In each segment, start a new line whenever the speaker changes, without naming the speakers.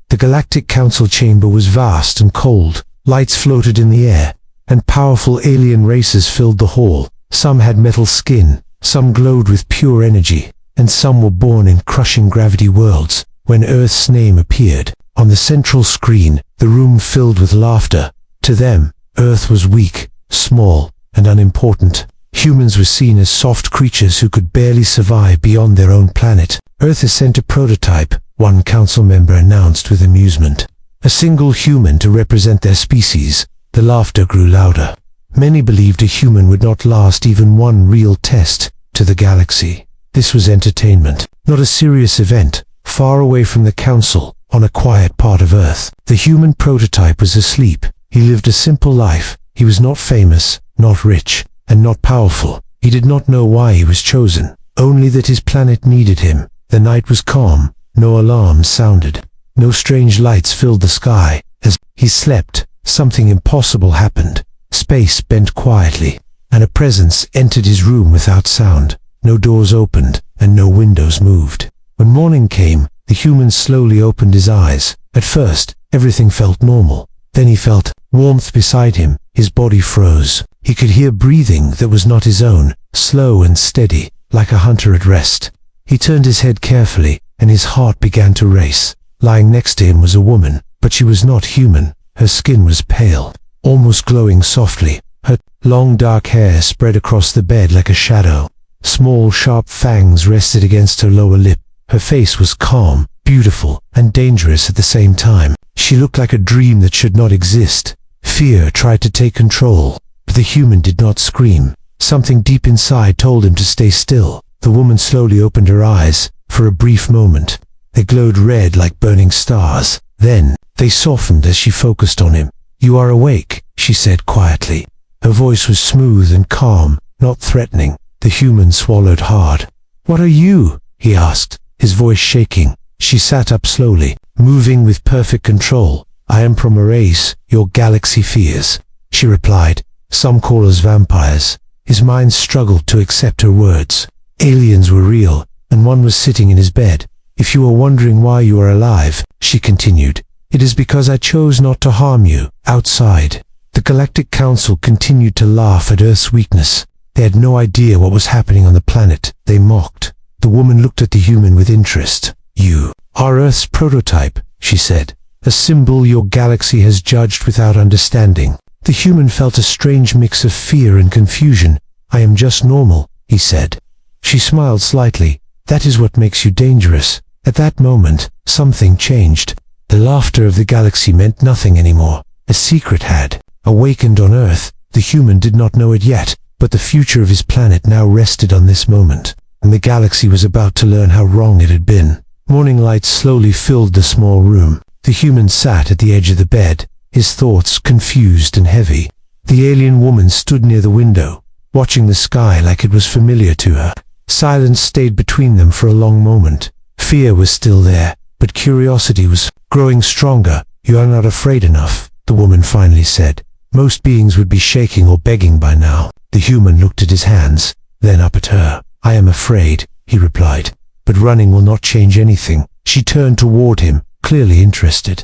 The Galactic Council chamber was vast and cold. Lights floated in the air, and powerful alien races filled the hall. Some had metal skin, some glowed with pure energy, and some were born in crushing gravity worlds. When Earth's name appeared on the central screen, the room filled with laughter. To them, Earth was weak, small, and unimportant. Humans were seen as soft creatures who could barely survive beyond their own planet. Earth has sent a prototype, one council member announced with amusement. A single human to represent their species. The laughter grew louder. Many believed a human would not last even one real test. To the galaxy, this was entertainment, not a serious event. Far away from the council, on a quiet part of Earth, the human prototype was asleep. He lived a simple life. He was not famous, not rich, and not powerful. He did not know why he was chosen, only that his planet needed him. The night was calm. No alarms sounded. No strange lights filled the sky. As he slept, something impossible happened. Space bent quietly, and a presence entered his room without sound. No doors opened, and no windows moved. When morning came, the human slowly opened his eyes. At first, everything felt normal. Then he felt warmth beside him. His body froze. He could hear breathing that was not his own, slow and steady, like a hunter at rest. He turned his head carefully, and his heart began to race. Lying next to him was a woman, but she was not human. Her skin was pale, almost glowing softly. Her long dark hair spread across the bed like a shadow. Small sharp fangs rested against her lower lip. Her face was calm, beautiful, and dangerous at the same time. She looked like a dream that should not exist. Fear tried to take control, but the human did not scream. Something deep inside told him to stay still. The woman slowly opened her eyes. For a brief moment, they glowed red like burning stars. Then, they softened as she focused on him. "You are awake," she said quietly. Her voice was smooth and calm, not threatening. The human swallowed hard. "What are you?" he asked, his voice shaking. She sat up slowly, moving with perfect control. "I am from a race your galaxy fears," she replied. "Some call us vampires." His mind struggled to accept her words. Aliens were real, and one was sitting in his bed. "If you are wondering why you are alive," she continued, "it is because I chose not to harm you outside." The Galactic Council continued to laugh at Earth's weakness. They had no idea what was happening on the planet. They mocked. The woman looked at the human with interest. "You are Earth's prototype," she said. "A symbol your galaxy has judged without understanding." The human felt a strange mix of fear and confusion. "I am just normal," he said. She smiled slightly. "That is what makes you dangerous." At that moment, something changed. The laughter of the galaxy meant nothing anymore. A secret had awakened on Earth. The human did not know it yet, but the future of his planet now rested on this moment, and the galaxy was about to learn how wrong it had been. Morning light slowly filled the small room. The human sat at the edge of the bed, his thoughts confused and heavy. The alien woman stood near the window, watching the sky like it was familiar to her. Silence stayed between them for a long moment. Fear was still there, but curiosity was growing stronger. "You are not afraid enough," the woman finally said. Most beings would be shaking or begging by now. The human looked at his hands, then up at her. "I am afraid," he replied, "but running will not change anything." She turned toward him, clearly interested.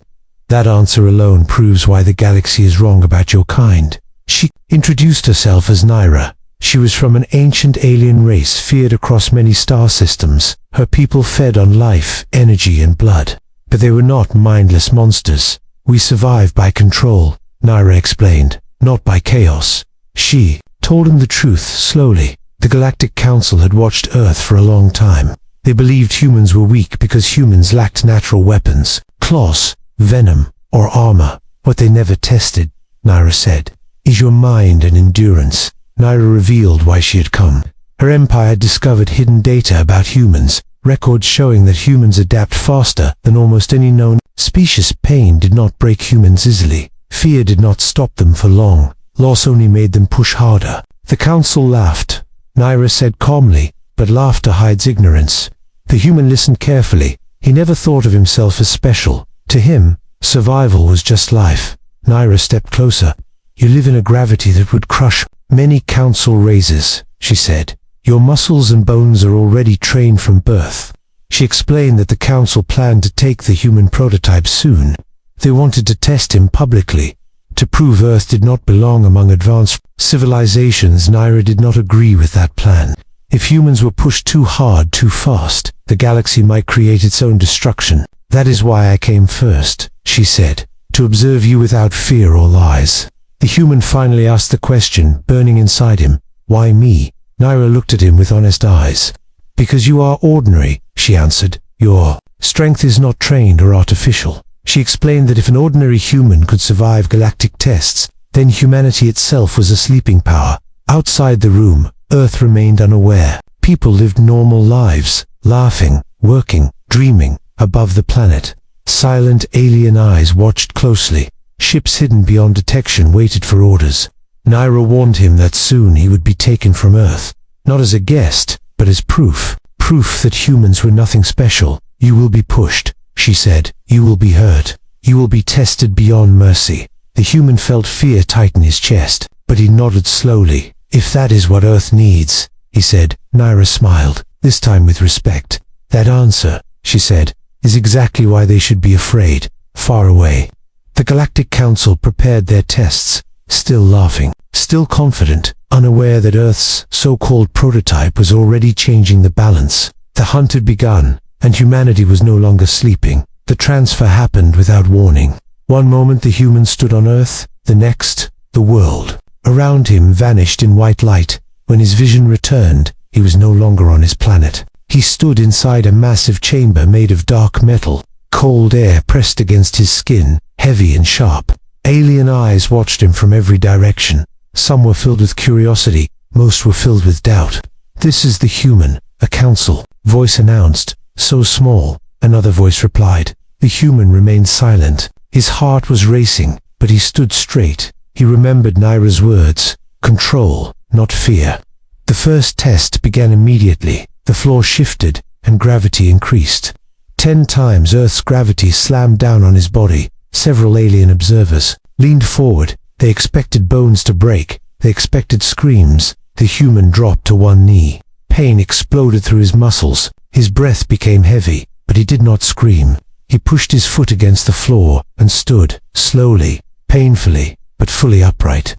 "That answer alone proves why the galaxy is wrong about your kind." She introduced herself as Naira. She was from an ancient alien race feared across many star systems. Her people fed on life, energy, and blood. But they were not mindless monsters. "We survive by control," Naira explained, "not by chaos." She told him the truth slowly. The Galactic Council had watched Earth for a long time. They believed humans were weak because humans lacked natural weapons, claws, venom, or armor. "What they never tested," Naira said, "is your mind and endurance." Naira revealed why she had come. Her empire had discovered hidden data about humans, records showing that humans adapt faster than almost any known species. Pain did not break humans easily. Fear did not stop them for long. Loss only made them push harder. The council laughed. Naira said calmly, "But laughter hides ignorance." The human listened carefully. He never thought of himself as special. To him, survival was just life. Naira stepped closer. "You live in a gravity that would crush many council races," she said. "Your muscles and bones are already trained from birth. She explained that the council planned to take the human prototype soon. They wanted to test him publicly, to prove Earth did not belong among advanced civilizations. Naira did not agree with that plan. If humans were pushed too hard, too fast, the galaxy might create its own destruction. That is why I came first, she said, to observe you without fear or lies. The human finally asked the question, burning inside him. Why me? Naira looked at him with honest eyes. Because you are ordinary, she answered. Your strength is not trained or artificial. She explained that if an ordinary human could survive galactic tests, then humanity itself was a sleeping power. Outside the room, Earth remained unaware. People lived normal lives, laughing, working, dreaming, above the planet. Silent alien eyes watched closely. Ships hidden beyond detection waited for orders. Naira warned him that soon he would be taken from Earth, not as a guest, but as proof. Proof that humans were nothing special. You will be pushed, she said. You will be hurt. You will be tested beyond mercy. The human felt fear tighten his chest, but he nodded slowly. If that is what Earth needs, he said. Naira smiled, this time with respect. That answer, she said, is exactly why they should be afraid, far away. The Galactic Council prepared their tests, still laughing, still confident, unaware that Earth's so-called prototype was already changing the balance. The hunt had begun, and humanity was no longer sleeping. The transfer happened without warning. One moment the human stood on Earth, the next, the world around him vanished in white light. When his vision returned, he was no longer on his planet. He stood inside a massive chamber made of dark metal. Cold air pressed against his skin, heavy and sharp. Alien eyes watched him from every direction. Some were filled with curiosity, most were filled with doubt. This is the human, a council, voice announced, so small. Another voice replied. The human remained silent. His heart was racing, but he stood straight. He remembered Naira's words, control, not fear. The first test began immediately. The floor shifted, and gravity increased. 10 times Earth's gravity slammed down on his body. Several alien observers leaned forward. They expected bones to break. They expected screams. The human dropped to one knee. Pain exploded through his muscles. His breath became heavy, but he did not scream. He pushed his foot against the floor and stood, slowly, painfully, but fully upright.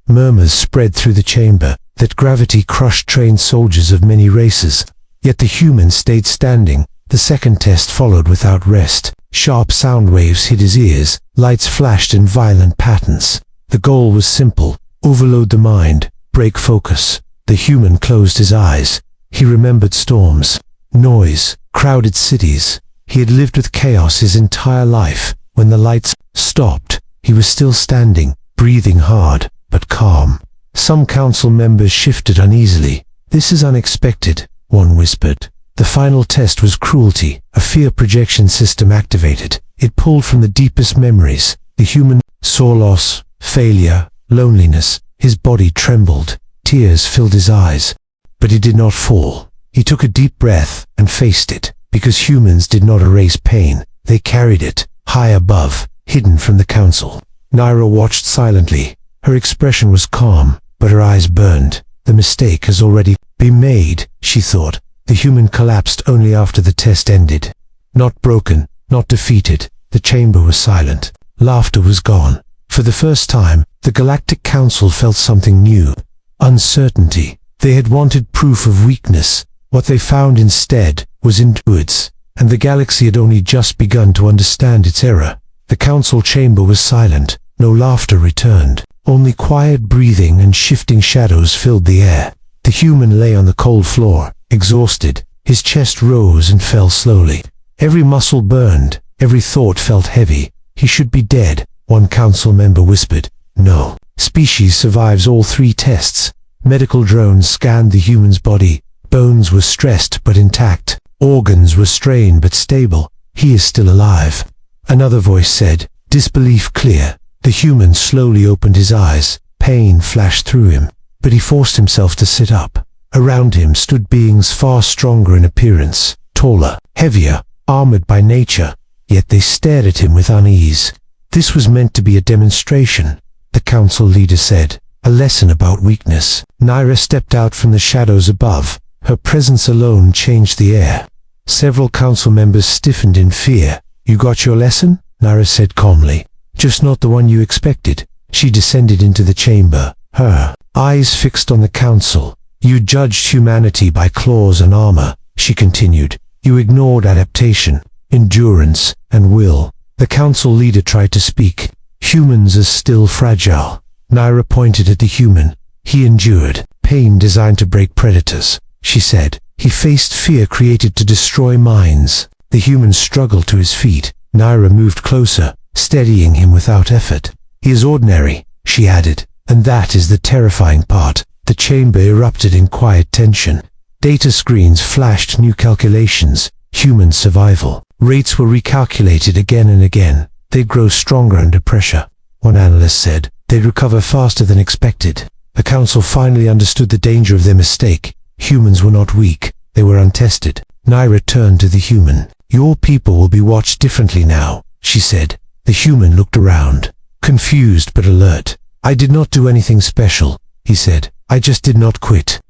Murmurs spread through the chamber that gravity crushed trained soldiers of many races. Yet the human stayed standing. The second test followed without rest. Sharp sound waves hit his ears. Lights flashed in violent patterns. The goal was simple. Overload the mind. Break focus. The human closed his eyes. He remembered storms, noise, crowded cities. He had lived with chaos his entire life. When the lights stopped, he was still standing, breathing hard, but calm. Some council members shifted uneasily. This is unexpected, one whispered. The final test was cruelty. A fear projection system activated. It pulled from the deepest memories. The human saw loss, failure, loneliness. His body trembled. Tears filled his eyes. But he did not fall. He took a deep breath and faced it. Because humans did not erase pain, they carried it, high above, hidden from the council. Naira watched silently. Her expression was calm, but her eyes burned. The mistake has already been made, she thought. The human collapsed only after the test ended. Not broken, not defeated. The chamber was silent. Laughter was gone. For the first time, the Galactic Council felt something new. Uncertainty. They had wanted proof of weakness. What they found instead was endurance, and the galaxy had only just begun to understand its error. The council chamber was silent. No laughter returned. Only quiet breathing and shifting shadows filled the air. The human lay on the cold floor, exhausted. His chest rose and fell slowly. Every muscle burned. Every thought felt heavy. He should be dead, one council member whispered. No. Species survives all 3 tests. Medical drones scanned the human's body. Bones were stressed but intact. Organs were strained but stable. He is still alive. Another voice said, disbelief clear. The human slowly opened his eyes. Pain flashed through him, but he forced himself to sit up. Around him stood beings far stronger in appearance, taller, heavier, armored by nature, yet they stared at him with unease. This was meant to be a demonstration, the council leader said, a lesson about weakness. Naira stepped out from the shadows above. Her presence alone changed the air. Several council members stiffened in fear. "You got your lesson?" Naira said calmly. "Just not the one you expected." She descended into the chamber, her eyes fixed on the council. "You judged humanity by claws and armor," she continued. "You ignored adaptation, endurance, and will." The council leader tried to speak. "Humans are still fragile." Naira pointed at the human. "He endured pain designed to break predators," she said. "He faced fear created to destroy minds." The human struggled to his feet. Naira moved closer, steadying him without effort. "He is ordinary," she added, "and that is the terrifying part." The chamber erupted in quiet tension. Data screens flashed new calculations. Human survival rates were recalculated again and again. "They'd grow stronger under pressure," one analyst said. "They'd recover faster than expected." The council finally understood the danger of their mistake. Humans were not weak, they were untested. Naira turned to the human. "Your people will be watched differently now," she said. The human looked around, confused but alert. "I did not do anything special," he said. "I just did not quit."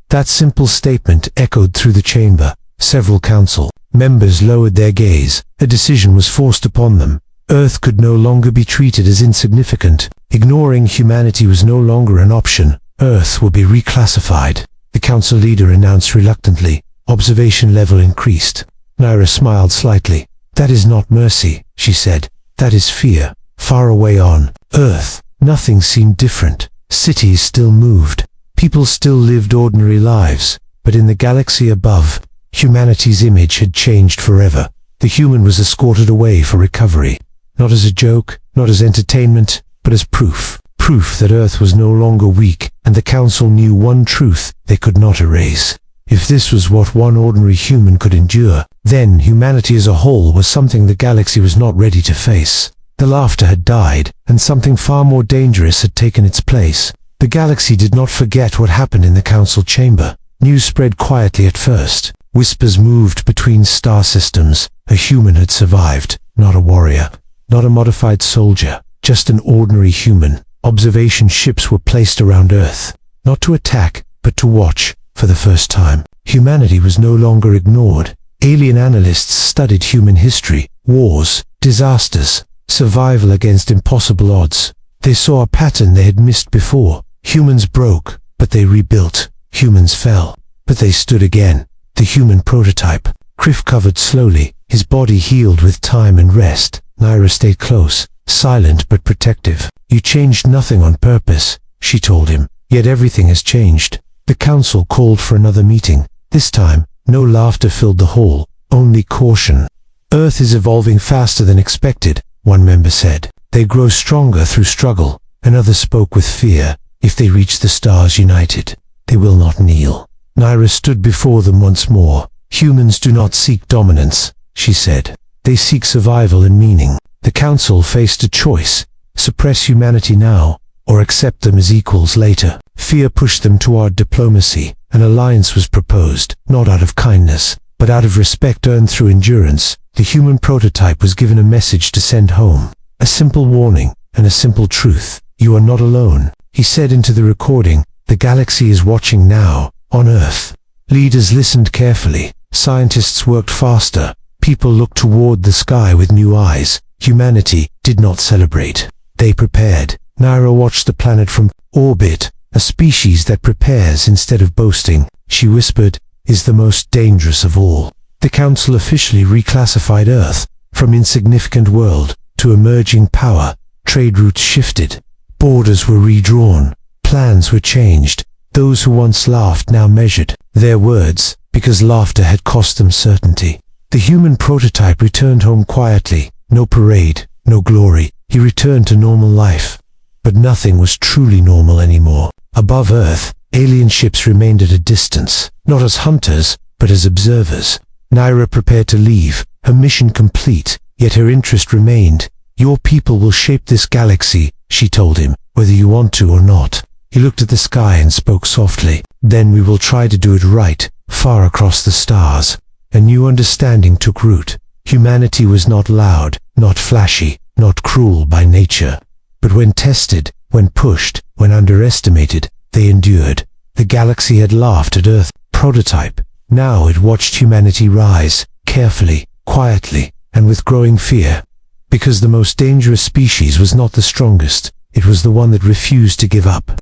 That simple statement echoed through the chamber. Several council members lowered their gaze. A decision was forced upon them. Earth could no longer be treated as insignificant. Ignoring humanity was no longer an option. Earth will be reclassified. The council leader announced reluctantly. Observation level increased. Naira smiled slightly. "That is not mercy," she said. "That is fear." Far away on Earth, nothing seemed different. Cities still moved. People still lived ordinary lives. But in the galaxy above, humanity's image had changed forever. The human was escorted away for recovery. Not as a joke, not as entertainment, but as proof. Proof that Earth was no longer weak, and the council knew one truth they could not erase. If this was what one ordinary human could endure, then humanity as a whole was something the galaxy was not ready to face. The laughter had died, and something far more dangerous had taken its place. The galaxy did not forget what happened in the council chamber. News spread quietly at first. Whispers moved between star systems. A human had survived, not a warrior, not a modified soldier, just an ordinary human. Observation ships were placed around Earth, not to attack, but to watch. For the first time, humanity was no longer ignored. Alien analysts studied human history, wars, disasters, survival against impossible odds. They saw a pattern they had missed before. Humans broke, but they rebuilt. Humans fell, but they stood again. The human prototype. Criff covered slowly, his body healed with time and rest. Naira stayed close, silent but protective. "You changed nothing on purpose," she told him, "yet everything has changed." The council called for another meeting. This time, no laughter filled the hall, only caution. "Earth is evolving faster than expected," one member said. "They grow stronger through struggle." Another spoke with fear. "If they reach the stars united, they will not kneel." Naira stood before them once more. "Humans do not seek dominance," she said. "They seek survival and meaning." The council faced a choice: suppress humanity now, or accept them as equals later. Fear pushed them toward diplomacy. An alliance was proposed, not out of kindness, but out of respect earned through endurance. The human prototype was given a message to send home. A simple warning, and a simple truth. "You are not alone," he said into the recording. "The galaxy is watching now, on Earth." Leaders listened carefully. Scientists worked faster. People looked toward the sky with new eyes. Humanity did not celebrate. They prepared. Naira watched the planet from orbit. A species that prepares instead of boasting, she whispered, is the most dangerous of all. The council officially reclassified Earth from insignificant world to emerging power. Trade routes shifted. Borders were redrawn. Plans were changed. Those who once laughed now measured their words, because laughter had cost them certainty. The human prototype returned home quietly. No parade, no glory. He returned to normal life. But nothing was truly normal anymore. Above Earth, alien ships remained at a distance, not as hunters, but as observers. Naira prepared to leave, her mission complete, yet her interest remained. "Your people will shape this galaxy," she told him, "whether you want to or not." He looked at the sky and spoke softly. "Then we will try to do it right, far across the stars." A new understanding took root. Humanity was not loud, not flashy, not cruel by nature. But when tested, when pushed, when underestimated, they endured. The galaxy had laughed at Earth prototype. Now it watched humanity rise, carefully, quietly, and with growing fear. Because the most dangerous species was not the strongest, it was the one that refused to give up.